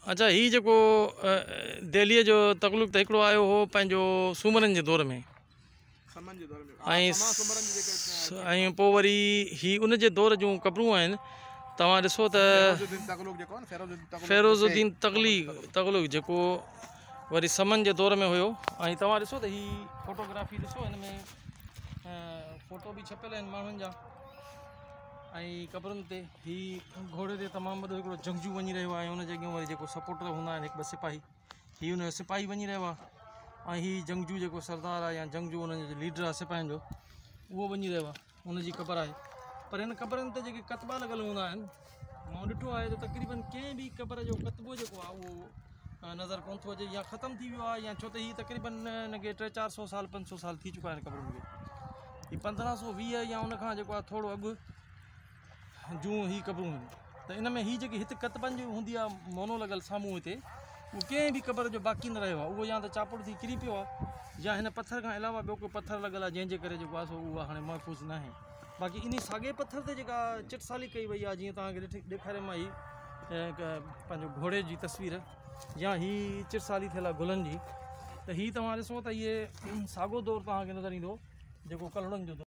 अच्छा, ही जेको दिल्लीअ जो तकलुक त हिकिड़ो आयो हो पंहिंजो सूमरनि जे दौर में, ऐं पोइ वरी ही उन जे दौर जूं क़बरूं आहिनि। तव्हां ॾिसो त फ़ैरोज़ुद्दीन तग़लुक जेको वरी समन जे दौर में हुयो। ऐं तव्हां ॾिसो त ही फोटोग्राफी ॾिसो, हिन में फ़ोटो बि छपियल आहिनि माण्हुनि जा। ऐं क़बरुनि ते ही घोड़े ते तमामु वॾो हिकिड़ो जंगजू वञी रहियो आहे। हुन जॻहियूं वरी जेको सपोर्टर हूंदा आहिनि, हिकु ॿ सिपाही, ही हुन जो सिपाही वञी रहियो आहे। ऐं ही जंगजू जेको सरदार आहे या जंगजू हुननि जो लीडर आहे सिपाहियुनि जो, उहो वञी रहियो आहे। हुनजी क़बर आहे। पर हिन क़बरनि ते जेके कतबा लॻल हूंदा आहिनि, मां ॾिठो आहे त तक़रीबन कंहिं बि क़बर जो कतबो जेको आहे उहो नज़र कोन थो अचे, या ख़तमु थी वियो आहे, या छो त हीअ तक़रीबन हिनखे 300-400 साल 500 साल थी चुका आहिनि क़बरुनि खे। हीअ 1520 या उनखां जेको आहे थोरो अॻु जूं ही क़बरूं हुयूं। त इन में हीअ जेकी हिते कतबनि जी हूंदी आहे मोनो लॻल साम्हूं हिते, उहो कंहिं बि क़बर जो बाक़ी न रहियो आहे। उहो या त चापुड़ थी किरी पियो आहे, या हिन पथर खां अलावा ॿियो को पथर लॻल आहे जंहिंजे करे जेको आहे सो उहा हाणे महफ़ूज़ न आहे। बाक़ी इन साॻे पथर ते जेका चिटसाली कई वई आहे, जीअं तव्हांखे ॾेखारियो मां ही पंहिंजो घोड़े जी तस्वीर, या ही चिटसाली थियल आहे गुलनि जी, त ही तव्हां ॾिसो त इहे साॻियो दौरु तव्हांखे नज़र ईंदो जेको कलड़नि जो दौरु।